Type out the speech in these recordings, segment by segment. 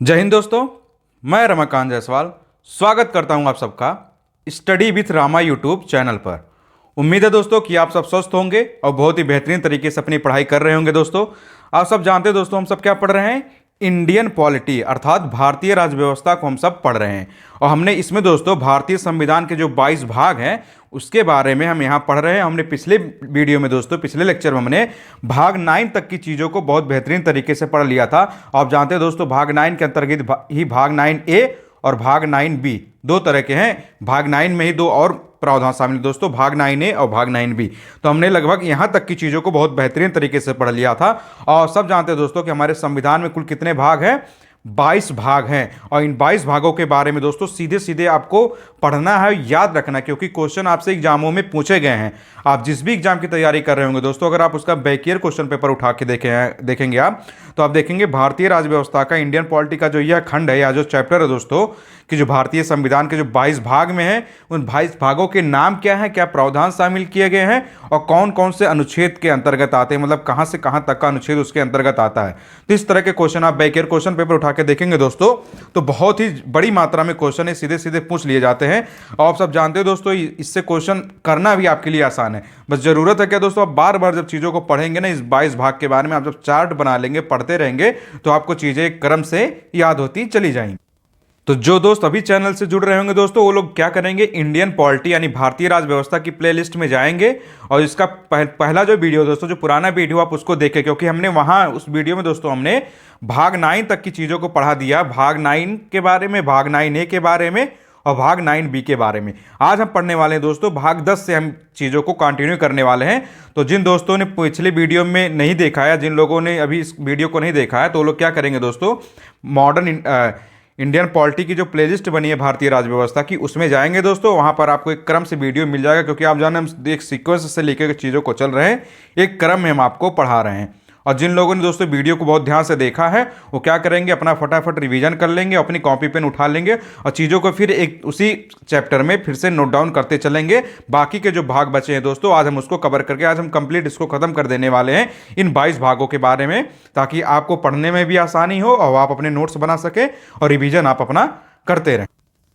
जय हिंद दोस्तों। मैं रमाकांत जायसवाल स्वागत करता हूं आप सबका study with Rama YouTube channel पर। उम्मीद है दोस्तों कि आप सब स्वस्थ होंगे और बहुत ही बेहतरीन तरीके से अपनी पढ़ाई कर रहे होंगे। दोस्तों आप सब जानते हैं दोस्तों हम सब क्या पढ़ रहे हैं, इंडियन पॉलिटी अर्थात भारतीय राज्य व्यवस्था को हम सब पढ़ रहे हैं। और हमने इसमें दोस्तों भारतीय संविधान के जो 22 भाग हैं उसके बारे में हम यहाँ पढ़ रहे हैं। हमने पिछले वीडियो में दोस्तों पिछले लेक्चर में हमने भाग 9 तक की चीज़ों को बहुत बेहतरीन तरीके से पढ़ लिया था। आप जानते हैं दोस्तों भाग 9 के अंतर्गत ही भाग 9A और भाग 9B दो तरह के हैं। भाग 9 में ही दो और प्रावधान शामिल दोस्तों, भाग 9A और भाग 9B। तो हमने लगभग यहाँ तक की चीज़ों को बहुत बेहतरीन तरीके से पढ़ लिया था। और सब जानते हैं दोस्तों कि हमारे संविधान में कुल कितने भाग हैं, 22 भाग हैं। और इन 22 भागों के बारे में दोस्तों सीधे सीधे आपको पढ़ना है, याद रखना, क्योंकि क्वेश्चन आपसे एग्जामों में पूछे गए हैं। आप जिस भी एग्जाम की तैयारी कर रहे होंगे दोस्तों, अगर आप उसका बैक ईयर क्वेश्चन पेपर उठा के देखेंगे आप, तो आप देखेंगे भारतीय राज्य व्यवस्था का इंडियन पॉलिटी का जो यह खंड है या जो चैप्टर है दोस्तों, कि जो भारतीय संविधान के जो 22 भाग में है, उन 22 भागों के नाम क्या है, क्या प्रावधान शामिल किए गए हैं और कौन कौन से अनुच्छेद के अंतर्गत आते हैं, मतलब कहां से कहां तक का अनुच्छेद उसके अंतर्गत आता है। तो इस तरह के क्वेश्चन आप बैक ईयर क्वेश्चन पेपर उठा के देखेंगे दोस्तों, तो बहुत ही बड़ी मात्रा में क्वेश्चन है, सीधे सीधे पूछ लिए जाते हैं। और आप सब जानते हो दोस्तों इससे क्वेश्चन करना भी आपके लिए आसान है। बस जरूरत है क्या दोस्तों, आप बार बार जब चीज़ों को पढ़ेंगे ना, इस 22 भाग के बारे में आप जब चार्ट बना लेंगे, पढ़ते रहेंगे, तो आपको चीज़ें क्रम से याद होती चली जाएंगी। तो जो दोस्त अभी चैनल से जुड़ रहे होंगे दोस्तों, वो लोग क्या करेंगे, इंडियन पॉलिटी यानी भारतीय राज्य व्यवस्था की प्लेलिस्ट में जाएंगे और इसका पहला जो वीडियो दोस्तों, जो पुराना वीडियो आप उसको देखें, क्योंकि हमने वहां उस वीडियो में दोस्तों हमने भाग 9 तक की चीज़ों को पढ़ा दिया, भाग 9 के बारे में, भाग 9A के बारे में और भाग 9B के बारे में। आज हम पढ़ने वाले हैं दोस्तों भाग 10 से हम चीज़ों को कंटिन्यू करने वाले हैं। तो जिन दोस्तों ने पिछले वीडियो में नहीं देखा है, जिन लोगों ने अभी इस वीडियो को नहीं देखा है, तो वो लोग क्या करेंगे दोस्तों, मॉडर्न इंडियन पॉलिटी की जो प्लेलिस्ट बनी है भारतीय राज्य व्यवस्था की, उसमें जाएंगे दोस्तों। वहां पर आपको एक क्रम से वीडियो मिल जाएगा, क्योंकि आप जाने हम एक सीक्वेंस से लेकर चीज़ों को चल रहे हैं, एक क्रम में हम आपको पढ़ा रहे हैं। और जिन लोगों ने दोस्तों वीडियो को बहुत ध्यान से देखा है, वो क्या करेंगे, अपना फटाफट रिवीजन कर लेंगे, अपनी कॉपी पेन उठा लेंगे और चीज़ों को फिर एक उसी चैप्टर में फिर से नोट डाउन करते चलेंगे। बाकी के जो भाग बचे हैं दोस्तों, आज हम उसको कवर करके आज हम कंप्लीट इसको खत्म कर देने वाले हैं, इन 22 भागों के बारे में, ताकि आपको पढ़ने में भी आसानी हो और आप अपने नोट्स बना सके और रिवीजन आप अपना करते रहें।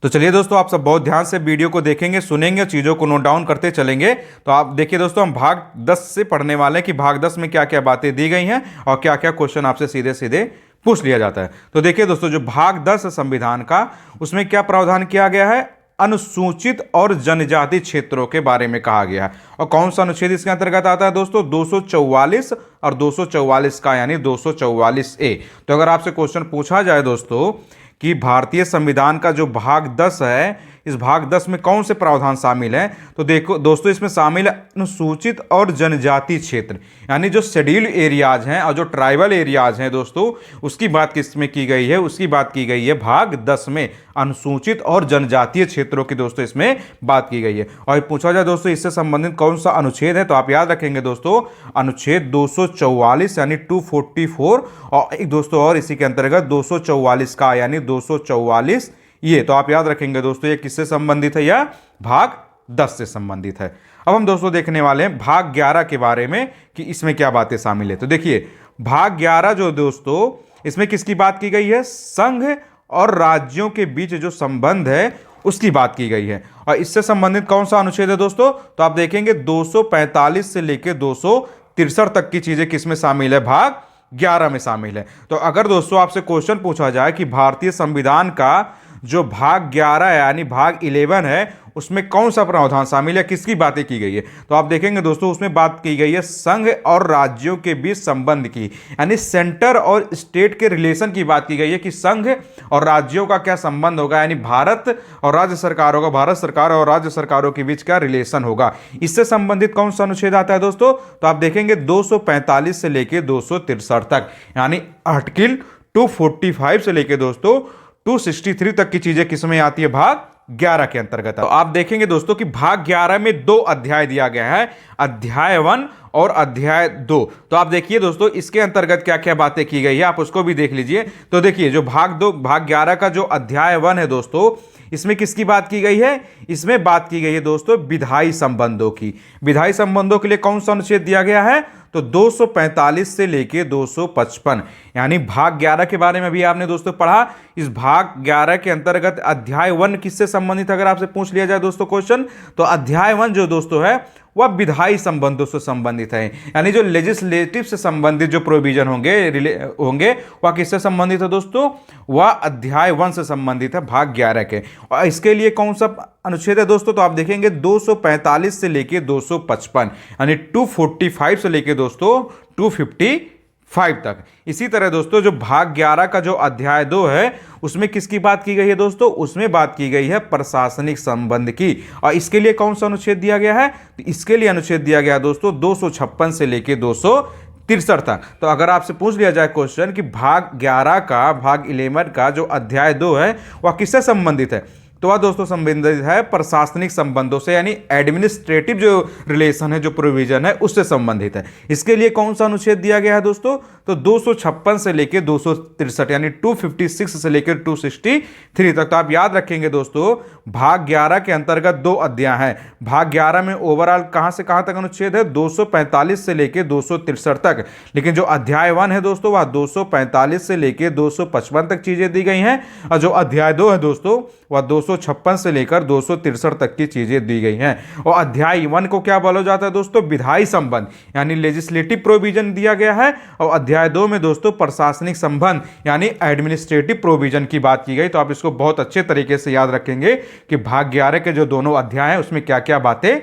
तो चलिए दोस्तों, आप सब बहुत ध्यान से वीडियो को देखेंगे, सुनेंगे, चीज़ों को नोट डाउन करते चलेंगे। तो आप देखिए दोस्तों, हम भाग 10 से पढ़ने वाले हैं कि भाग 10 में क्या क्या बातें दी गई हैं और क्या क्या क्वेश्चन आपसे सीधे सीधे पूछ लिया जाता है। तो देखिए दोस्तों, जो भाग 10 है संविधान का, उसमें क्या प्रावधान किया गया है, अनुसूचित और जनजाति क्षेत्रों के बारे में कहा गया है। और कौन सा अनुच्छेद इसके अंतर्गत आता है दोस्तों, 244 और 244 का, यानी 244A। तो अगर आपसे क्वेश्चन पूछा जाए दोस्तों कि भारतीय संविधान का जो भाग 10 है, इस भाग 10 में कौन से प्रावधान शामिल हैं, तो देखो दोस्तों, इसमें शामिल है अनुसूचित और जनजाति क्षेत्र, यानी जो शेड्यूल एरियाज हैं और जो ट्राइबल एरियाज हैं दोस्तों, उसकी बात किसमें की गई है, उसकी बात की गई है भाग 10 में। अनुसूचित और जनजातीय क्षेत्रों की दोस्तों इसमें बात की गई है। और पूछा जाए दोस्तों इससे संबंधित कौन सा अनुच्छेद है, तो आप याद रखेंगे दोस्तों, अनुच्छेद 244 यानी 244, और एक दोस्तों और इसी के अंतर्गत 244 का, यानी 244 ये। तो आप याद रखेंगे दोस्तों, ये किससे संबंधित है, यह भाग 10 से संबंधित है। अब हम दोस्तों देखने वाले हैं भाग 11 के बारे में कि इसमें क्या बातें शामिल है। तो देखिए भाग 11 जो दोस्तों, इसमें किसकी बात की गई है, संघ और राज्यों के बीच जो संबंध है उसकी बात की गई है। और इससे संबंधित कौन सा अनुच्छेद है दोस्तों, तो आप देखेंगे 245 से लेकर 263 तक की चीजें किसमें शामिल है, भाग 11 में शामिल है। तो अगर दोस्तों आपसे क्वेश्चन पूछा जाए कि भारतीय संविधान का जो भाग 11 है यानी भाग 11 है, उसमें कौन सा प्रावधान शामिल है, किसकी बातें की गई है, तो आप देखेंगे दोस्तों उसमें बात की गई है संघ और राज्यों के बीच संबंध की, यानी सेंटर और स्टेट के रिलेशन की बात की गई है कि संघ और राज्यों का क्या संबंध होगा, यानी भारत और राज्य सरकारों का, भारत सरकार और राज्य सरकारों के बीच क्या रिलेशन होगा। इससे संबंधित कौन सा अनुच्छेद आता है दोस्तों, तो आप देखेंगे 245 से लेकर 263 तक, यानी आर्टिकल 245 से लेकर दोस्तों 263 तक की चीजें किसमें आती है, भाग 11 के अंतर्गत। तो आप देखेंगे दोस्तों कि भाग 11 में 2 अध्याय दिया गया है, अध्याय 1 और अध्याय 2। तो आप देखिए दोस्तों इसके अंतर्गत क्या क्या बातें की गई है, आप उसको भी देख लीजिए। तो देखिए जो भाग 11 का जो अध्याय 1 है दोस्तों, इसमें किसकी बात की गई है, इसमें बात की गई है दोस्तों विधायी संबंधों की। विधायी संबंधों के लिए कौन सा अनुच्छेद दिया गया है, तो 245 से लेके 255, यानी भाग 11 के बारे में भी आपने दोस्तों पढ़ा। इस भाग 11 के अंतर्गत अध्याय 1 किससे संबंधित, अगर आपसे पूछ लिया जाए दोस्तों क्वेश्चन, तो अध्याय 1 जो दोस्तों है वह विधायी संबंधों से संबंधित है, यानी जो लेजिस्लेटिव से संबंधित जो प्रोविजन होंगे वह किससे संबंधित है दोस्तों, वह अध्याय 1 से संबंधित है भाग 11 के। और इसके लिए कौन सा अनुच्छेद है दोस्तों, तो आप देखेंगे 245 से लेके 255, यानी 245 से लेके दोस्तों 255 तक। इसी तरह दोस्तों जो भाग 11 का जो अध्याय 2 है उसमें किसकी बात की गई है दोस्तों, उसमें बात की गई है प्रशासनिक संबंध की। और इसके लिए कौन सा अनुच्छेद दिया गया है, तो इसके लिए अनुच्छेद दिया गया है दोस्तों 256 से लेके 263 तक। तो अगर आपसे पूछ लिया जाए क्वेश्चन कि भाग 11 का, भाग 11 का जो अध्याय 2 है वह किससे संबंधित है, तो वह दोस्तों संबंधित है प्रशासनिक संबंधों से, यानी एडमिनिस्ट्रेटिव जो रिलेशन है, जो प्रोविजन है उससे संबंधित है। इसके लिए कौन सा अनुच्छेद दिया गया है दोस्तों, तो 256 से लेकर 263, यानी 256 से लेकर 263 तक। तो आप याद रखेंगे दोस्तों भाग 11 के अंतर्गत 2 अध्याय हैं। भाग 11 में ओवरऑल कहां से कहां तक अनुच्छेद है, 245 से लेकर 263 तक। लेकिन जो अध्याय 1 है दोस्तों वह 245 से लेकर 255 तक चीजें दी गई हैं, और जो अध्याय 2 है दोस्तों वह 256 से लेकर 263 तक की चीजें दी गई हैं। और अध्याय 1 को क्या बोला जाता है दोस्तों, विधायी संबंध, यानी लेजिस्लेटिव प्रोविजन दिया गया है। और अध्याय 2 में दोस्तों प्रशासनिक संबंध यानी एडमिनिस्ट्रेटिव प्रोविजन की बात की गई। तो आप इसको बहुत अच्छे तरीके से याद रखेंगे कि भाग 11 के जो दोनों अध्याय हैं उसमें क्या क्या बातें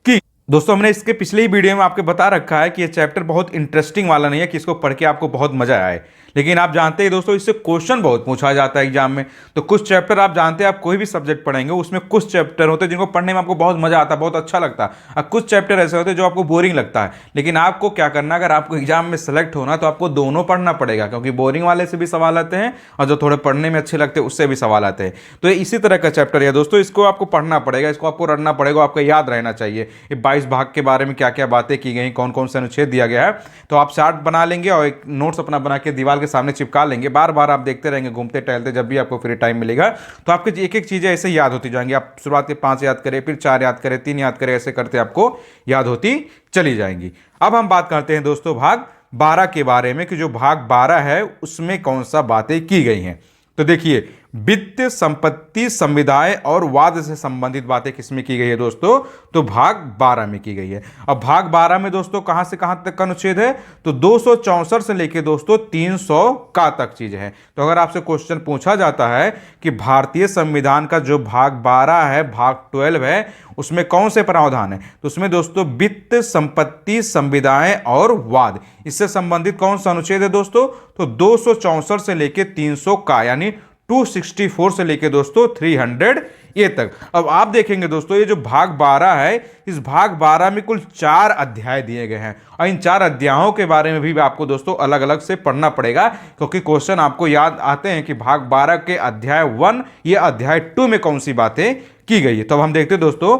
की। दोस्तों हमने इसके पिछले ही वीडियो में आपको बता रखा है कि यह चैप्टर बहुत इंटरेस्टिंग वाला नहीं है कि इसको पढ़ के आपको बहुत मजा आए, लेकिन आप जानते हैं दोस्तों इससे क्वेश्चन बहुत पूछा जाता है एग्जाम में। तो कुछ चैप्टर आप जानते हैं, आप कोई भी सब्जेक्ट पढ़ेंगे उसमें कुछ चैप्टर होते हैं जिनको पढ़ने में आपको बहुत मजा आता है, बहुत अच्छा लगता है, और कुछ चैप्टर ऐसे होते हैं जो आपको बोरिंग लगता है। लेकिन आपको क्या करना, अगर आपको एग्जाम में सेलेक्ट होना तो आपको दोनों पढ़ना पड़ेगा, क्योंकि बोरिंग वाले से भी सवाल आते हैं और जो थोड़े पढ़ने में अच्छे लगते हैं उससे भी सवाल आते हैं। तो इसी तरह का चैप्टर है दोस्तों, इसको आपको पढ़ना पड़ेगा, इसको आपको रटना पड़ेगा, आपको याद रहना चाहिए ये 22 भाग के बारे में क्या क्या बातें की गई, कौन कौन से अनुच्छेद दिया गया है। तो आप चार्ट बना लेंगे और एक नोट्स अपना बना के दीवार के सामने चिपका लेंगे, बार बार आप देखते रहेंगे घूमते टहलते, जब भी आपको फ्री टाइम मिलेगा तो आपकी एक एक चीजें ऐसे याद होती जाएंगी। आप शुरुआत के 5 याद करें, फिर 4 याद करें, 3 याद करें, ऐसे करते आपको याद होती चली जाएंगी। अब हम बात करते हैं दोस्तों भाग 12 के बारे में, कि जो भाग 12 है उसमें कौन सा बातें की गई हैं। तो देखिए वित्त, संपत्ति, संविदाएं और वाद से संबंधित बातें किसमें की गई है दोस्तों, तो भाग 12 में की गई है। अब भाग 12 में दोस्तों कहां से कहां तक का अनुच्छेद है, तो 264 से लेके दोस्तों 300 का तक चीज है। तो अगर आपसे क्वेश्चन पूछा जाता है कि भारतीय संविधान का जो भाग 12 है, भाग 12 है, उसमें कौन से प्रावधान है, तो उसमें दोस्तों वित्त, संपत्ति, संविदाएं और वाद, इससे संबंधित कौन सा अनुच्छेद है दोस्तों, तो 264 से लेके 300 का, यानी 264 से लेके दोस्तों 300 ये तक। अब आप देखेंगे दोस्तों ये जो भाग 12 है, इस भाग 12 में कुल 4 अध्याय दिए गए हैं, और इन 4 अध्यायों के बारे में भी आपको दोस्तों अलग अलग से पढ़ना पड़ेगा, क्योंकि क्वेश्चन आपको याद आते हैं कि भाग 12 के अध्याय 1 या अध्याय 2 में कौन सी बातें की गई है। तो अब हम देखते हैं दोस्तों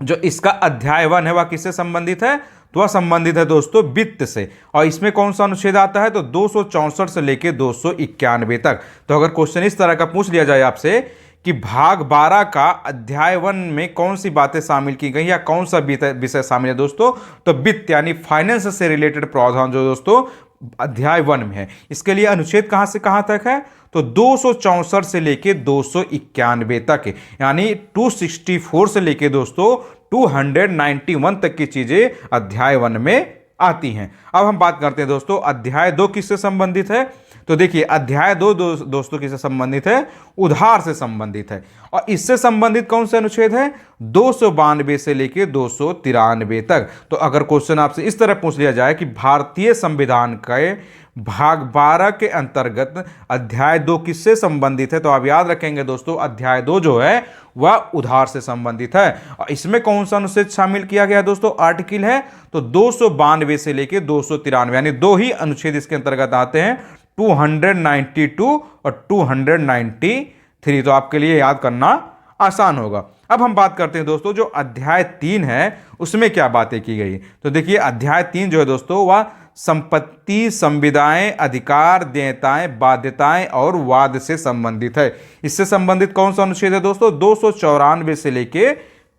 जो इसका अध्याय 1 है वह किससे संबंधित है, तो वह संबंधित है दोस्तों वित्त से। और इसमें कौन सा अनुच्छेद आता है, तो 264 से लेके 291 तक। तो अगर क्वेश्चन इस तरह का पूछ लिया जाए आपसे कि भाग 12 का अध्याय 1 में कौन सी बातें शामिल की गई या कौन सा विषय शामिल है दोस्तों, तो वित्त यानी फाइनेंस से रिलेटेड प्रावधान जो दोस्तों अध्याय 1 में है। इसके लिए अनुच्छेद कहां से कहां तक है, तो 264 से लेके 291 तक है, यानी 264 से लेके दोस्तों 291 तक की चीजें अध्याय 1 में आती हैं। अब हम बात करते हैं दोस्तों अध्याय 2 किससे संबंधित है, तो देखिए अध्याय 2 दोस्तों किससे संबंधित है, उधार से संबंधित है। और इससे संबंधित कौन से अनुच्छेद है, 292 से लेके 293 तक। तो अगर क्वेश्चन आपसे इस तरह पूछ लिया जाए कि भारतीय संविधान के भाग 12 के अंतर्गत अध्याय 2 किससे संबंधित है, तो आप याद रखेंगे दोस्तों अध्याय 2 जो है वह उधार से संबंधित है। और इसमें कौन सा अनुच्छेद शामिल किया गया दोस्तों, आर्टिकल है, तो 292 से लेके 293, यानी 2 ही अनुच्छेद इसके अंतर्गत आते हैं, 292 और 293। तो आपके लिए याद करना आसान होगा। अब हम बात करते हैं दोस्तों जो अध्याय 3 है उसमें क्या बातें की गई। तो देखिए अध्याय 3 जो है दोस्तों वह संपत्ति, संविदाएं, अधिकार, देयताएं, बाध्यताएं और वाद से संबंधित है। इससे संबंधित कौन सा अनुच्छेद है दोस्तों, 294 से लेके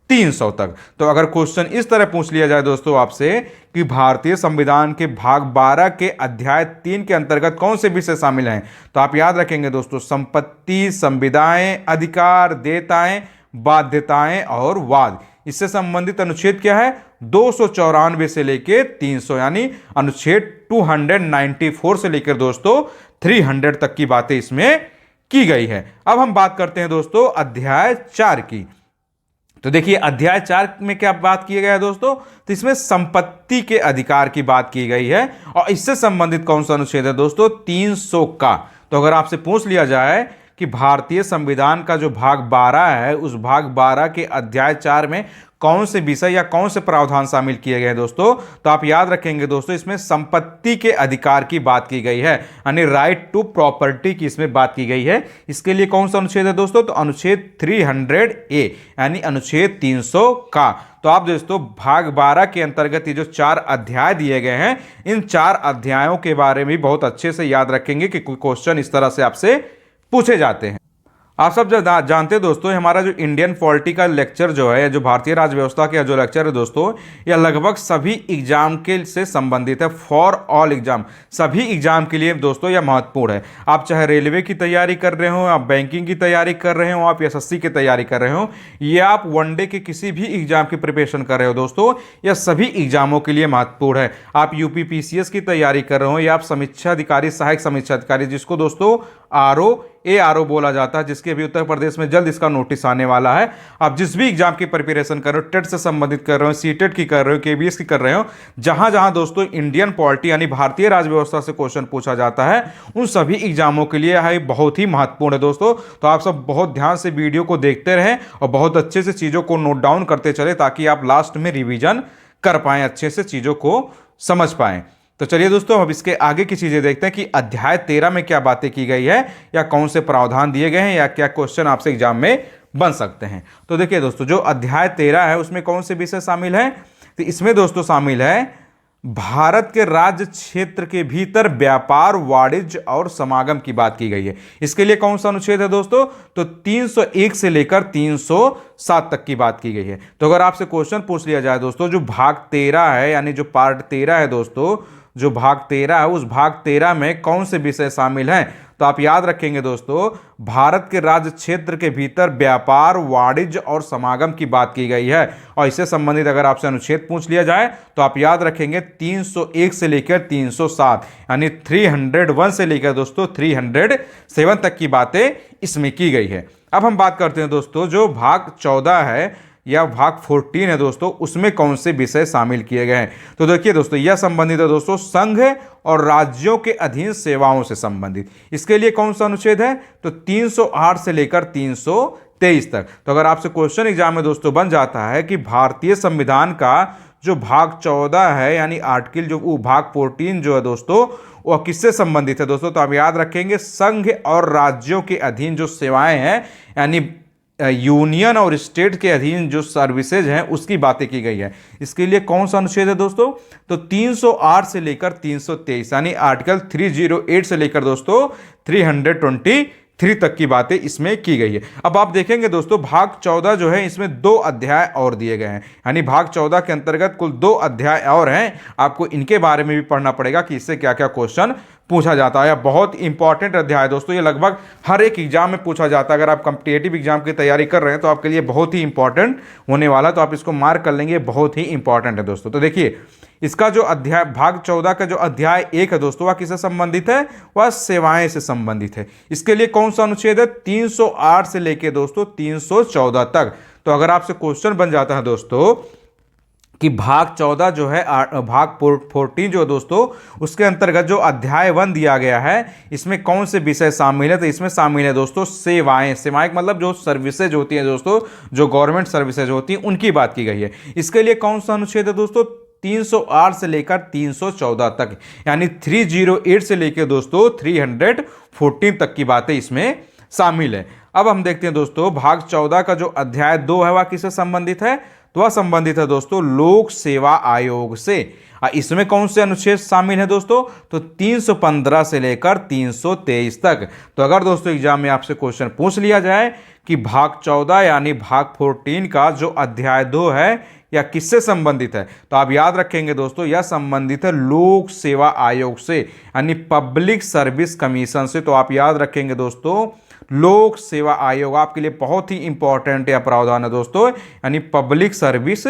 300 तक। तो अगर क्वेश्चन इस तरह पूछ लिया जाए दोस्तों आपसे कि भारतीय संविधान के भाग 12 के अध्याय 3 के अंतर्गत कौन से विषय शामिल हैं, तो आप याद रखेंगे दोस्तों संपत्ति, संविदाएं, अधिकार, देयताएं, बाध्यताएं और वाद। इससे संबंधित अनुच्छेद क्या है? 294 से लेकर 300, यानी अनुच्छेद 294 से लेकर दोस्तों 300 तक की बातें इसमें की गई है। अब हम बात करते हैं दोस्तों अध्याय 4 की। तो देखिए अध्याय 4 में क्या बात की गया है दोस्तों, तो इसमें संपत्ति के अधिकार की बात की गई है और इससे संबंधित कौन सा अनुच्छेद है दोस्तों? 300 का। तो अगर आपसे पूछ लिया जाए कि भारतीय संविधान का जो भाग 12 है, उस भाग 12 के अध्याय 4 में कौन से विषय या कौन से प्रावधान शामिल किए गए हैं दोस्तों, तो आप याद रखेंगे दोस्तों इसमें संपत्ति के अधिकार की बात की गई है, यानी राइट टू प्रॉपर्टी की इसमें बात की गई है। इसके लिए कौन सा अनुच्छेद है दोस्तों? तो अनुच्छेद 300A, यानी अनुच्छेद 300 का। तो आप दोस्तों भाग 12 के अंतर्गत ये जो 4 अध्याय दिए गए हैं, इन 4 अध्यायों के बारे में बहुत अच्छे से याद रखेंगे कि कोई क्वेश्चन इस तरह से आपसे पूछे जाते हैं। आप सब जो जानते हैं दोस्तों, हमारा जो इंडियन पॉलिटी का लेक्चर जो है, जो भारतीय राज्य व्यवस्था का जो लेक्चर है दोस्तों, यह लगभग सभी एग्जाम के से संबंधित है। फॉर ऑल एग्जाम, सभी एग्जाम के लिए दोस्तों यह महत्वपूर्ण है। आप चाहे रेलवे की तैयारी कर रहे हो, आप बैंकिंग की तैयारी कर रहे हो, आप एसएससी की तैयारी कर रहे हो, या आप वनडे के किसी भी एग्जाम की प्रिपरेशन कर रहे हो दोस्तों, यह सभी एग्जामों के लिए महत्वपूर्ण है। आप यूपी पीसीएस की तैयारी कर रहे हो, या आप समीक्षा अधिकारी, सहायक समीक्षा अधिकारी, जिसको दोस्तों ARO बोला जाता है, जिसके भी उत्तर प्रदेश में जल्द इसका नोटिस आने वाला है। आप जिस भी एग्जाम की प्रिपरेशन कर रहे हो, टेट से संबंधित कर रहे हो, सीटेट की कर रहे हो, केबीएस की कर रहे हो, जहां जहां दोस्तों इंडियन पॉलिटी यानी भारतीय राज्य व्यवस्था से क्वेश्चन पूछा जाता है, उन सभी एग्जामों के लिए यह बहुत ही महत्वपूर्ण है दोस्तों। तो आप सब बहुत ध्यान से वीडियो को देखते रहें और बहुत अच्छे से चीजों को नोट डाउन करते चले, ताकि आप लास्ट में रिविजन कर पाएं, अच्छे से चीजों को समझ पाएं। तो चलिए दोस्तों अब इसके आगे की चीजें देखते हैं कि अध्याय 13 में क्या बातें की गई है, या कौन से प्रावधान दिए गए हैं, या क्या क्वेश्चन आपसे एग्जाम में बन सकते हैं। तो देखिए दोस्तों, जो अध्याय 13 है उसमें कौन से विषय शामिल है, तो इसमें दोस्तों शामिल है भारत के राज्य क्षेत्र के भीतर व्यापार, वाणिज्य और समागम की बात की गई है। इसके लिए कौन सा अनुच्छेद है दोस्तों, तो 301 से लेकर 307 तक की बात की गई है। तो अगर आपसे क्वेश्चन पूछ लिया जाए दोस्तों, जो भाग 13 है, यानी जो पार्ट 13 है दोस्तों, जो भाग 13 है, उस भाग 13 में कौन से विषय शामिल हैं, तो आप याद रखेंगे दोस्तों भारत के राज्य क्षेत्र के भीतर व्यापार, वाणिज्य और समागम की बात की गई है। और इससे संबंधित अगर आपसे अनुच्छेद पूछ लिया जाए तो आप याद रखेंगे 301 से लेकर 307, यानी 301 से लेकर दोस्तों 307 तक की बातें इसमें की गई है। अब हम बात करते हैं दोस्तों, जो भाग 14 है या भाग 14 है दोस्तों, उसमें कौन से विषय शामिल किए गए हैं। तो देखिए दोस्तों, यह संबंधित है दोस्तों संघ और राज्यों के अधीन सेवाओं से संबंधित। इसके लिए कौन सा अनुच्छेद है, तो 308 से लेकर 323 तक। तो अगर आपसे क्वेश्चन एग्जाम में दोस्तों बन जाता है कि भारतीय संविधान का जो भाग 14 है, यानी आर्टिकल जो वो भाग 14 जो है दोस्तों, वह किससे संबंधित है दोस्तों, तो आप याद रखेंगे संघ और राज्यों के अधीन जो सेवाएं हैं, यानी यूनियन और स्टेट के अधीन जो सर्विसेज हैं, उसकी बातें की गई है। इसके लिए कौन सा अनुच्छेद है दोस्तों, तो 308 से लेकर 323, यानी आर्टिकल 308 से लेकर दोस्तों 323 तक की बातें इसमें की गई है। अब आप देखेंगे दोस्तों भाग 14 जो है, इसमें 2 अध्याय और दिए गए हैं, यानी भाग 14 के अंतर्गत कुल 2 अध्याय और हैं। आपको इनके बारे में भी पढ़ना पड़ेगा कि इससे क्या क्या क्वेश्चन पूछा जाता है। बहुत इंपॉर्टेंट अध्याय है दोस्तों, ये लगभग हर एक एग्जाम में पूछा जाता है। अगर आप कॉम्पिटिटिव एग्जाम की तैयारी कर रहे हैं तो आपके लिए बहुत ही इंपॉर्टेंट होने वाला, तो आप इसको मार्क कर लेंगे, बहुत ही इंपॉर्टेंट है दोस्तों। तो देखिए इसका जो अध्याय भाग 14 का जो अध्याय 1 है दोस्तों, वह किससे संबंधित है, वह सेवाएं से संबंधित है। इसके लिए कौन सा अनुच्छेद है, 308 से लेके दोस्तों 314 तक। तो अगर आपसे क्वेश्चन बन जाता है दोस्तों कि भाग 14 जो है, भाग 14 जो है दोस्तों, उसके अंतर्गत जो अध्याय 1 दिया गया है, इसमें कौन से विषय शामिल है, तो इसमें शामिल है दोस्तों सेवाएं। सेवाएं मतलब जो सर्विसेज होती हैं दोस्तों, जो गवर्नमेंट सर्विसेज होती हैं, उनकी बात की गई है। इसके लिए कौन सा अनुच्छेद है दोस्तों, 308 से लेकर 314 तक, यानी 308 से लेकर दोस्तों 314 तक की बातें इसमें शामिल है। अब हम देखते हैं दोस्तों भाग 14 का जो अध्याय 2 है, वह किससे संबंधित है, तो वह संबंधित है दोस्तों लोक सेवा आयोग से। इसमें कौन से अनुच्छेद शामिल है दोस्तों? तो 315 से लेकर 323 तक। तो अगर दोस्तों एग्जाम में आपसे क्वेश्चन पूछ लिया जाए कि भाग 14 यानी भाग 14 का जो अध्याय 2 है या किससे संबंधित है, तो आप याद रखेंगे दोस्तों यह संबंधित है लोक सेवा आयोग से, यानी पब्लिक सर्विस कमीशन से। तो आप याद रखेंगे दोस्तों लोक सेवा आयोग आपके लिए बहुत ही इंपॉर्टेंट है प्रावधान है दोस्तों, यानी पब्लिक सर्विस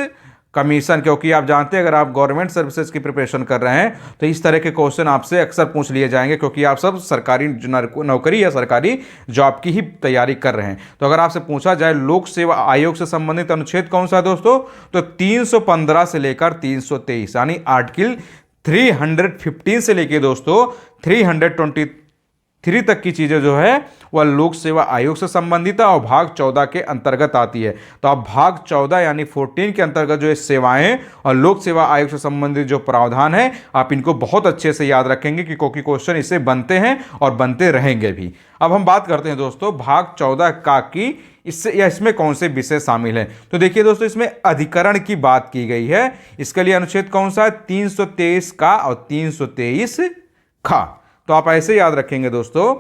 कमीशन। क्योंकि आप जानते हैं अगर आप गवर्नमेंट सर्विसेज की प्रिपरेशन कर रहे हैं तो इस तरह के क्वेश्चन आपसे अक्सर पूछ लिए जाएंगे, क्योंकि आप सब सरकारी नौकरी या सरकारी जॉब की ही तैयारी कर रहे हैं। तो अगर आपसे पूछा जाए लोक सेवा आयोग से संबंधित अनुच्छेद कौन सा है दोस्तों, तो 315 से लेकर 323 यानी आर्टिकल 315 से लेकर दोस्तों 323 तक की चीजें जो है वह लोक सेवा आयोग से संबंधित है और भाग 14 के अंतर्गत आती है। तो आप भाग 14 यानी 14 के अंतर्गत जो सेवाएं और लोक सेवा आयोग से संबंधित जो प्रावधान है आप इनको बहुत अच्छे से याद रखेंगे कि क्योंकि क्वेश्चन इससे बनते हैं और बनते रहेंगे भी। अब हम बात करते हैं दोस्तों भाग 14 का कि इससे या इसमें कौन से विषय शामिल हैं। तो देखिए दोस्तों इसमें अधिकरण की बात की गई है। इसके लिए अनुच्छेद कौन सा है? 323 का और 323 का। तो आप ऐसे याद रखेंगे दोस्तों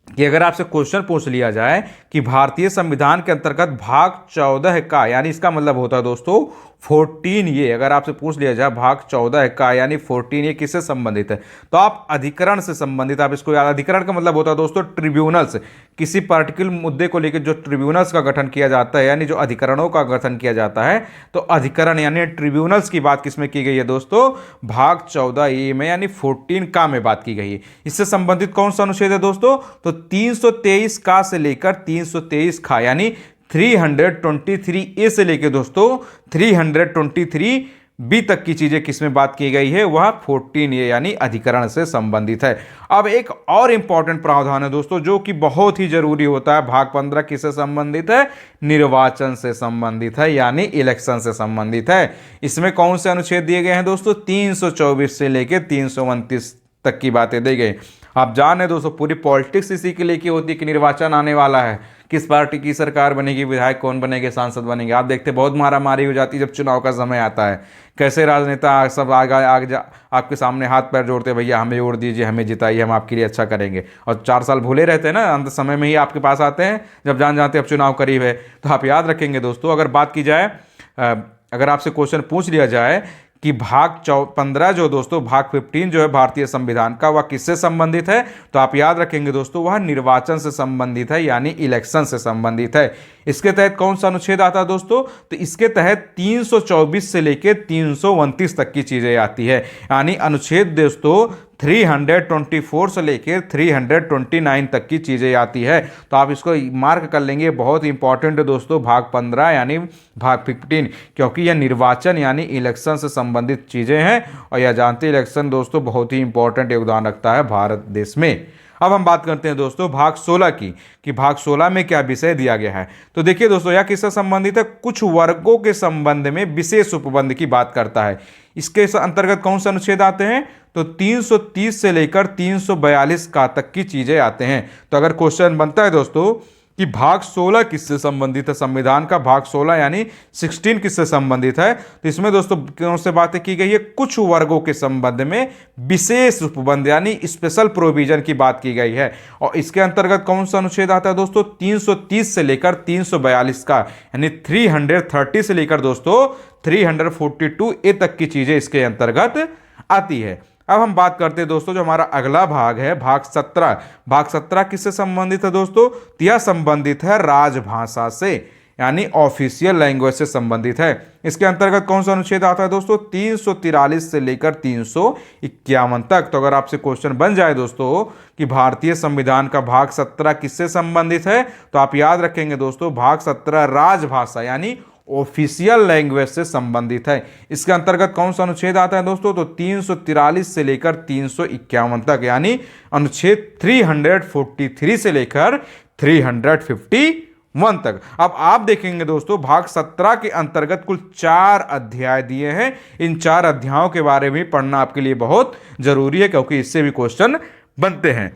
कि अगर आपसे क्वेश्चन पूछ लिया जाए कि भारतीय संविधान के अंतर्गत भाग 14 का, यानी इसका मतलब होता है दोस्तों 14 ये, अगर आपसे पूछ लिया जाए भाग 14 का यानी 14 ये किससे संबंधित है, तो आप अधिकरण से संबंधित, आप इसको याद। अधिकरण का मतलब होता है दोस्तों ट्रिब्यूनल्स, किसी पार्टिकुलर मुद्दे को लेकर जो ट्रिब्यूनल्स का गठन किया जाता है यानी जो अधिकरणों का गठन किया जाता है, तो अधिकरण यानी ट्रिब्यूनल्स की बात किसमें की गई है दोस्तों? भाग 14 ए में यानी 14 का में बात की गई है। इससे संबंधित कौन सा अनुच्छेद है दोस्तों? तो 323 का से लेकर 323 खा यानी 323 ए से लेकर दोस्तों 323 बी तक की चीजें किसमें बात की गई है? वह 14 ए यानी अधिकरण से संबंधित है। अब एक और इंपॉर्टेंट प्रावधान है दोस्तों जो कि बहुत ही जरूरी होता है। भाग 15 किससे संबंधित है? निर्वाचन से संबंधित है यानी इलेक्शन से संबंधित है। इसमें कौन से अनुच्छेद दिए गए हैं दोस्तों? 324 से लेकर 329 तक की बातें दी गई। आप जाने दोस्तों पूरी पॉलिटिक्स इसी के लिए की होती है कि निर्वाचन आने वाला है, किस पार्टी की सरकार बनेगी, विधायक कौन बनेंगे, सांसद बनेंगे। आप देखते बहुत मारामारी हो जाती है जब चुनाव का समय आता है, कैसे राजनेता सब आपके सामने हाथ पैर जोड़ते, भैया हमें वोट दीजिए, हमें जिताइए, हम आपके लिए अच्छा करेंगे। और 4 साल भूले रहते हैं ना, अंत समय में ही आपके पास आते हैं जब जान जाते हैं अब चुनाव करीब है। तो आप याद रखेंगे दोस्तों अगर बात की जाए, अगर आपसे क्वेश्चन पूछ लिया जाए कि भाग 15 जो दोस्तों भाग 15 जो है भारतीय संविधान का वह किससे संबंधित है, तो आप याद रखेंगे दोस्तों वह निर्वाचन से संबंधित है यानी इलेक्शन से संबंधित है। इसके तहत कौन सा अनुच्छेद आता है दोस्तों? तो इसके तहत 324 से लेकर 329 तक की चीजें आती है, यानी अनुच्छेद दोस्तों 324 से लेकर 329 तक की चीजें आती है। तो आप इसको मार्क कर लेंगे, बहुत इंपॉर्टेंट है दोस्तों भाग 15 यानी भाग 15, क्योंकि यह निर्वाचन यानी इलेक्शन से संबंधित चीजें हैं और यह जानते इलेक्शन दोस्तों बहुत ही इंपॉर्टेंट योगदान रखता है भारत देश में। अब हम बात करते हैं दोस्तों भाग 16 की कि भाग 16 में क्या विषय दिया गया है। तो देखिए दोस्तों यह किससे संबंधित है? कुछ वर्गों के संबंध में विशेष उपबंध की बात करता है। इसके अंतर्गत कौन से अनुच्छेद आते हैं? तो 330 से लेकर 342 का तक की चीजें आते हैं। तो अगर क्वेश्चन बनता है दोस्तों कि भाग 16 किससे संबंधित है, संविधान का भाग 16 यानी 16 किससे संबंधित है, तो इसमें दोस्तों कौन से बातें की गई है? कुछ वर्गों के संबंध में विशेष उपबंध यानी स्पेशल प्रोविजन की बात की गई है। और इसके अंतर्गत कौन सा अनुच्छेद आता है दोस्तों? 330 से लेकर 342 का यानी 330 से लेकर दोस्तों 342 ए तक की चीजें इसके अंतर्गत आती है। अब हम बात करते हैं दोस्तों जो हमारा अगला भाग है भाग 17। भाग 17 किससे संबंधित है दोस्तों? यह संबंधित है राजभाषा से यानी ऑफिशियल लैंग्वेज से संबंधित है। इसके अंतर्गत कौन सा अनुच्छेद आता है दोस्तों? 343 से लेकर 351 तक। तो अगर आपसे क्वेश्चन बन जाए दोस्तों कि भारतीय संविधान का भाग 17 किससे संबंधित है, तो आप याद रखेंगे दोस्तों भाग 17 राजभाषा यानी ऑफिशियल लैंग्वेज से संबंधित है। इसके अंतर्गत कौन सा अनुच्छेद आता है दोस्तों? तो 343 से लेकर 351 तक यानी अनुच्छेद 343 से लेकर 351 तक। अब आप देखेंगे दोस्तों भाग 17 के अंतर्गत कुल 4 अध्याय दिए हैं। इन 4 अध्यायों के बारे में पढ़ना आपके लिए बहुत जरूरी है क्योंकि इससे भी क्वेश्चन बनते हैं।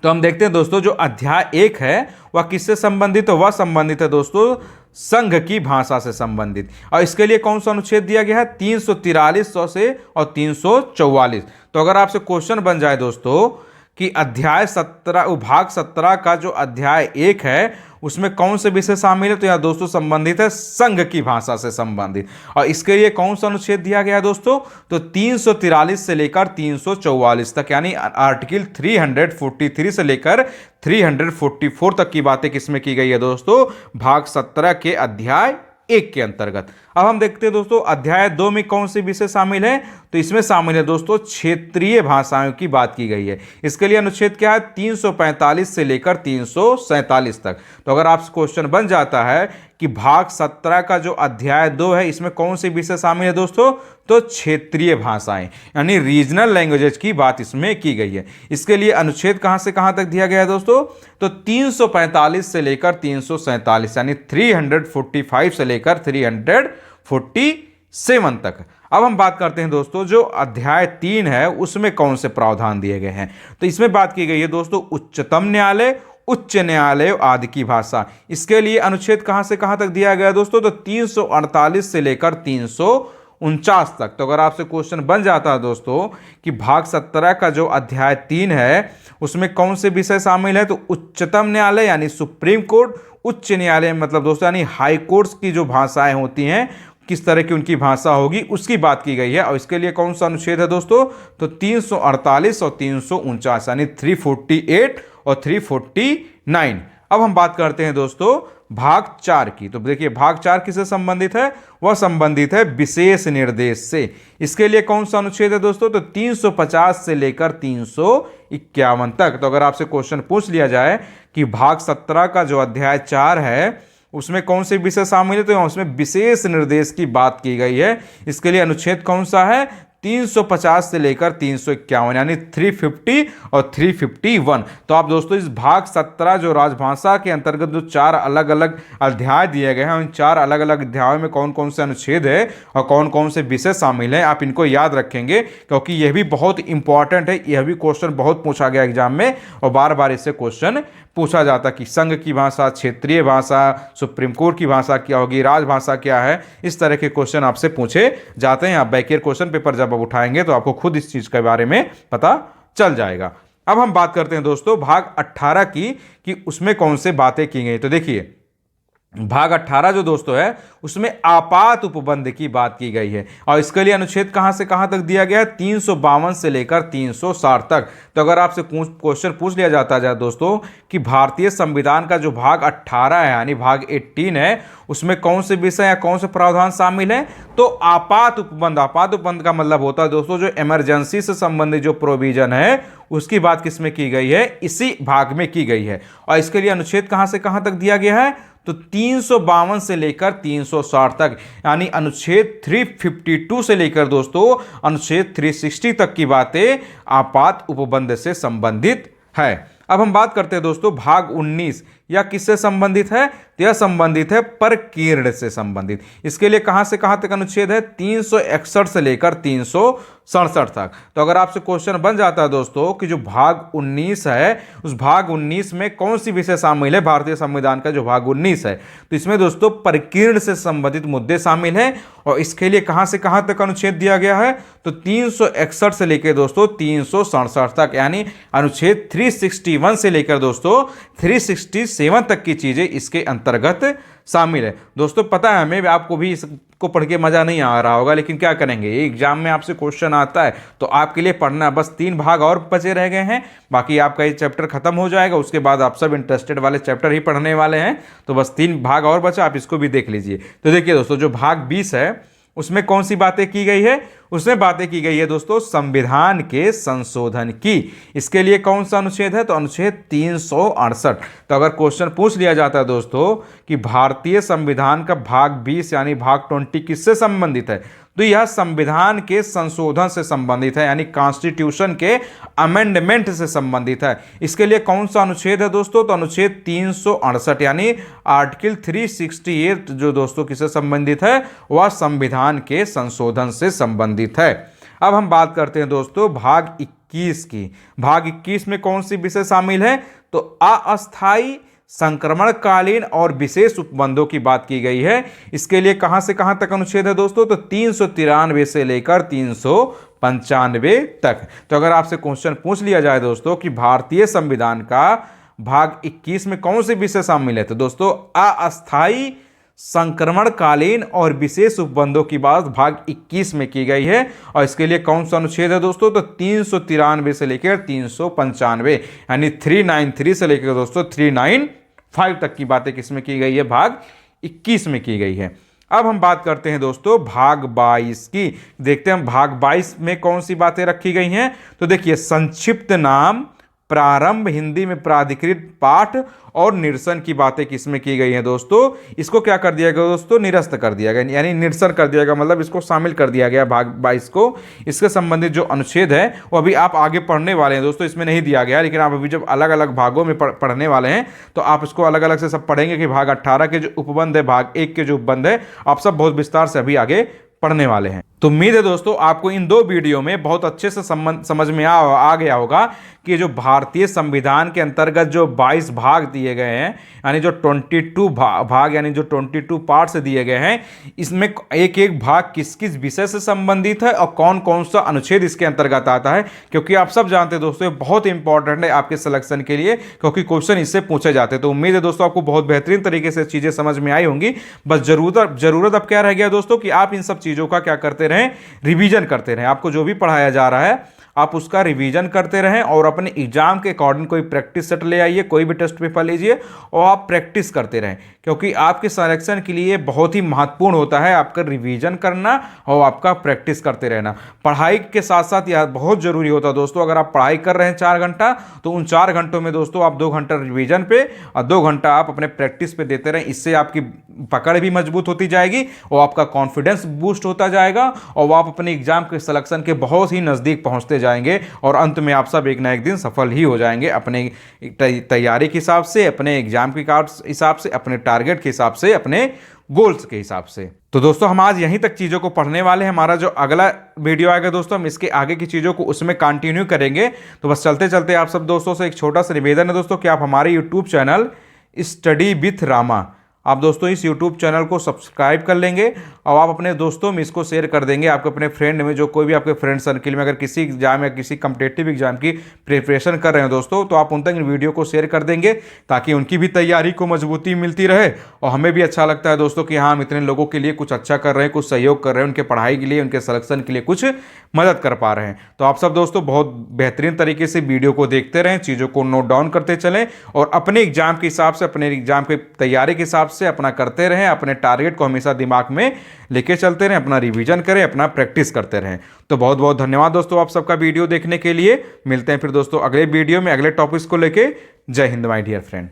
तो हम देखते हैं दोस्तों जो अध्याय 1 है वह किससे संबंधित है? वह संबंधित है दोस्तों संघ की भाषा से संबंधित। और इसके लिए कौन सा अनुच्छेद दिया गया है? 343 से और 344। तो अगर आपसे क्वेश्चन बन जाए दोस्तों कि अध्याय 17 भाग 17 का जो अध्याय 1 है उसमें कौन से विषय शामिल है, तो यह दोस्तों संबंधित है संघ की भाषा से संबंधित। और इसके लिए कौन सा अनुच्छेद दिया गया है दोस्तों? तो 343 से लेकर 344 तक, यानी आर्टिकल 343 से लेकर 344 तक की बातें किसमें की गई है दोस्तों? भाग 17 के अध्याय 1 के अंतर्गत। अब हम देखते हैं दोस्तों अध्याय 2 में कौन से विषय शामिल है, तो इसमें शामिल है दोस्तों क्षेत्रीय भाषाओं की बात की गई है। इसके लिए अनुच्छेद क्या है? 345 से लेकर 347 तक। तो अगर आपसे क्वेश्चन बन जाता है कि भाग 17 का जो अध्याय 2 है इसमें कौन से विषय शामिल है दोस्तों? तो क्षेत्रीय भाषाएं यानी रीजनल लैंग्वेजेस की बात इसमें की गई है। इसके लिए अनुच्छेद कहां से कहां तक दिया गया है दोस्तों? तो 345 से लेकर 347, यानी 345 से लेकर 347 तक। अब हम बात करते हैं दोस्तों जो अध्याय 3 है उसमें कौन से प्रावधान दिए गए हैं। तो इसमें बात की गई है दोस्तों उच्चतम न्यायालय, उच्च न्यायालय आदि की भाषा। इसके लिए अनुच्छेद कहां से कहां तक दिया गया है दोस्तों? तो 348 से लेकर 349 तक। तो अगर आपसे क्वेश्चन बन जाता है दोस्तों कि भाग 17 का जो अध्याय 3 है उसमें कौन से विषय शामिल है, तो उच्चतम न्यायालय यानी सुप्रीम कोर्ट, उच्च न्यायालय मतलब दोस्तों यानी हाई कोर्ट्स की जो भाषाएं होती हैं किस तरह की उनकी भाषा होगी उसकी बात की गई है। और इसके लिए कौन सा अनुच्छेद है दोस्तों? तो 348 और 349 यानी 348 और 349। अब हम बात करते हैं दोस्तों भाग 4 की। तो देखिए भाग 4 किससे संबंधित है? वह संबंधित है विशेष निर्देश से। इसके लिए कौन सा अनुच्छेद है दोस्तों? तो 350 से लेकर 351 तक। तो अगर आपसे क्वेश्चन पूछ लिया जाए कि भाग 17 का जो अध्याय 4 है उसमें कौन से विषय शामिल है, तो उसमें विशेष निर्देश की बात की गई है। इसके लिए अनुच्छेद कौन सा है? 350 से लेकर 351 यानी 350 और 351। तो आप दोस्तों इस भाग 17 जो राजभाषा के अंतर्गत जो 4 अलग अलग अध्याय दिए गए हैं उन 4 अलग अलग अध्यायों में कौन कौन से अनुच्छेद है और कौन कौन से विषय शामिल हैं आप इनको याद रखेंगे, क्योंकि यह भी बहुत इंपॉर्टेंट है। यह भी क्वेश्चन बहुत पूछा गया एग्जाम में और बार बार इससे क्वेश्चन पूछा जाता कि संघ की भाषा, क्षेत्रीय भाषा, सुप्रीम कोर्ट की भाषा क्या होगी, राजभाषा क्या है, इस तरह के क्वेश्चन आपसे पूछे जाते हैं। आप बैकियर क्वेश्चन पेपर जब आप उठाएंगे तो आपको खुद इस चीज के बारे में पता चल जाएगा। अब हम बात करते हैं दोस्तों भाग 18 की कि उसमें कौन से बातें की गई। तो देखिए भाग 18 जो दोस्तों है उसमें आपात उपबंध की बात की गई है और इसके लिए अनुच्छेद कहां से कहां तक दिया गया है? 352 से लेकर 360 तक। तो अगर आपसे क्वेश्चन पूछ लिया जाता है दोस्तों कि भारतीय संविधान का जो भाग 18 है यानी भाग 18 है उसमें कौन से विषय या कौन से प्रावधान शामिल है, तो आपात उपबंध। आपात उपबंध का मतलब होता है दोस्तों जो इमरजेंसी से संबंधित जो प्रोविजन है उसकी बात किसमें की गई है? इसी भाग में की गई है। और इसके लिए अनुच्छेद कहां से कहां तक दिया गया है? तो 352 से लेकर 360 तक, यानी अनुच्छेद 352 से लेकर दोस्तों अनुच्छेद 360 तक की बातें आपात उपबंध से संबंधित है। अब हम बात करते हैं दोस्तों भाग 19 या किससे संबंधित है? तो यह संबंधित है परकीर्ण से संबंधित। इसके लिए कहां से कहां तक अनुच्छेद है? 361 से लेकर 367 तक। तो अगर आपसे क्वेश्चन बन जाता है दोस्तों कि जो भाग 19 है उस भाग 19 में कौन सी विषय शामिल है भारतीय संविधान का जो भाग 19 है, तो इसमें दोस्तों परकीर्ण से संबंधित मुद्दे शामिल हैं। और इसके लिए कहां से कहां तक अनुच्छेद दिया गया है? तो 361 से लेकर दोस्तों 367 तक, यानी अनुच्छेद 361 से लेकर दोस्तों 367 तक की चीजें इसके अंतर्गत शामिल है। दोस्तों पता है हमें, आपको भी इसको पढ़ के मजा नहीं आ रहा होगा, लेकिन क्या करेंगे एग्जाम में आपसे क्वेश्चन आता है तो आपके लिए पढ़ना बस 3 भाग और बचे रह गए हैं, बाकी आपका ये चैप्टर खत्म हो जाएगा। उसके बाद आप सब इंटरेस्टेड वाले चैप्टर ही पढ़ने वाले हैं, तो बस 3 भाग और बचा, आप इसको भी देख लीजिए। तो देखिए दोस्तों जो भाग 20 है उसमें कौन सी बातें की गई है? उसमें बातें की गई है दोस्तों संविधान के संशोधन की। इसके लिए कौन सा अनुच्छेद है? तो अनुच्छेद 368। तो अगर क्वेश्चन पूछ लिया जाता है दोस्तों कि भारतीय संविधान का भाग 20 यानी भाग 20 किससे संबंधित है, तो यह संविधान के संशोधन से संबंधित है, यानी कॉन्स्टिट्यूशन के अमेंडमेंट से संबंधित है। इसके लिए कौन सा अनुच्छेद है दोस्तों? तो अनुच्छेद 368 यानी आर्टिकल 368 जो दोस्तों किससे संबंधित है? वह संविधान के संशोधन से संबंधित है। अब हम बात करते हैं दोस्तों भाग 21 की। भाग 21 में कौन सी विषय शामिल है? तो अस्थायी संक्रमणकालीन और विशेष उपबंधों की बात की गई है। इसके लिए कहां से कहां तक अनुच्छेद है दोस्तों, तो 393 से लेकर 395 तक। तो अगर आपसे क्वेश्चन पूछ लिया जाए दोस्तों कि भारतीय संविधान का भाग 21 में कौन से विषय शामिल है, तो दोस्तों अस्थायी, संक्रमणकालीन और विशेष उपबंधों की बात भाग 21 में की गई है। और इसके लिए कौन सा अनुच्छेद है दोस्तों, तो 393 से लेकर 395, यानी 393 से लेकर दोस्तों 395 तक की बातें किसमें की गई है, भाग 21 में की गई है। अब हम बात करते हैं दोस्तों भाग 22 की। देखते हैं हम भाग 22 में कौन सी बातें रखी गई हैं। तो देखिए, संक्षिप्त नाम, प्रारंभ, हिंदी में प्राधिकृत पाठ और निरसन की बातें किसमें की गई हैं दोस्तों। इसको क्या कर दिया गया दोस्तों, निरस्त कर दिया गया, यानी निरसन कर दिया गया, मतलब इसको शामिल कर दिया गया भाग 22 को। इसके संबंधित जो अनुच्छेद है वो अभी आप आगे पढ़ने वाले हैं दोस्तों, इसमें नहीं दिया गया, लेकिन आप अभी जब अलग अलग भागों में पढ़ने वाले हैं तो आप इसको अलग अलग से सब पढ़ेंगे कि भाग 18 के जो उपबंध है, भाग 1 के जो उपबंध है, आप सब बहुत विस्तार से अभी आगे पढ़ने वाले हैं। तो उम्मीद है दोस्तों आपको इन दो वीडियो में बहुत अच्छे से समझ में आ गया होगा कि जो भारतीय संविधान के अंतर्गत जो 22 भाग दिए गए हैं, यानी जो 22 भाग यानी जो 22 पार्ट्स दिए गए हैं, इसमें एक एक भाग किस किस विषय से संबंधित है और कौन कौन सा अनुच्छेद इसके अंतर्गत आता है। क्योंकि आप सब जानते हैं दोस्तों ये बहुत इंपॉर्टेंट है आपके सिलेक्शन के लिए, क्योंकि क्वेश्चन इससे पूछे जाते हैं। तो उम्मीद है दोस्तों आपको बहुत बेहतरीन तरीके से चीज़ें समझ में आई होंगी। बस जरूरत अब क्या रह गया दोस्तों कि आप इन सब चीज़ों का क्या करते रहें, रिवीजन करते रहें। आपको जो भी पढ़ाया जा रहा है आप उसका रिवीजन करते रहें और अपने एग्जाम के अकॉर्डिंग कोई प्रैक्टिस सेट ले आइए, कोई भी टेस्ट पेपर लीजिए और आप प्रैक्टिस करते रहें, क्योंकि आपके सिलेक्शन के लिए बहुत ही महत्वपूर्ण होता है आपका रिवीजन करना और आपका प्रैक्टिस करते रहना। पढ़ाई के साथ साथ यह बहुत जरूरी होता है दोस्तों, अगर आप पढ़ाई कर रहे हैं 4 घंटा तो उन 4 घंटों में दोस्तों आप 2 घंटा रिवीजन पे और 2 घंटा आप अपने प्रैक्टिस पे देते रहें। इससे आपकी पकड़ भी मजबूत होती जाएगी और आपका कॉन्फिडेंस बूस्ट होता जाएगा और आप अपने एग्जाम के सिलेक्शन के बहुत ही नज़दीक पहुंचते जाएंगे और अंत में आप सब एक ना एक दिन सफल ही हो जाएंगे अपने तैयारी के हिसाब से, अपने एग्जाम के हिसाब से, अपने टारगेट के हिसाब से, अपने गोल्स के हिसाब से। तो दोस्तों हम आज यहीं तक चीज़ों को पढ़ने वाले हैं। हमारा जो अगला वीडियो आएगा दोस्तों हम इसके आगे की चीज़ों को उसमें कंटिन्यू करेंगे। तो बस चलते चलते आप सब दोस्तों से एक छोटा सा निवेदन है दोस्तों कि आप हमारे YouTube channel study with Rama, आप दोस्तों इस YouTube चैनल को सब्सक्राइब कर लेंगे और आप अपने दोस्तों में इसको शेयर कर देंगे। आपके अपने फ्रेंड में, जो कोई भी आपके फ्रेंड सर्किल में अगर किसी एग्जाम या किसी कम्पिटेटिव एग्जाम की प्रिपरेशन कर रहे हो दोस्तों, तो आप उन तक इन वीडियो को शेयर कर देंगे ताकि उनकी भी तैयारी को मजबूती मिलती रहे और हमें भी अच्छा लगता है दोस्तों कि हाँ हम इतने लोगों के लिए कुछ अच्छा कर रहे हैं, कुछ सहयोग कर रहे हैं, उनके पढ़ाई के लिए, उनके सिलेक्शन के लिए कुछ मदद कर पा रहे हैं। तो आप सब दोस्तों बहुत बेहतरीन तरीके से वीडियो को देखते रहें, चीज़ों को नोट डाउन करते चलें और अपने एग्जाम के हिसाब से, अपने एग्जाम की तैयारी के हिसाब से अपना करते रहें, अपने टारगेट को हमेशा दिमाग में लेके चलते रहें, अपना रिवीजन करें, अपना प्रैक्टिस करते रहें। तो बहुत बहुत धन्यवाद दोस्तों आप सबका वीडियो देखने के लिए। मिलते हैं फिर दोस्तों अगले वीडियो में अगले टॉपिक्स को लेके। जय हिंद माय डियर फ्रेंड।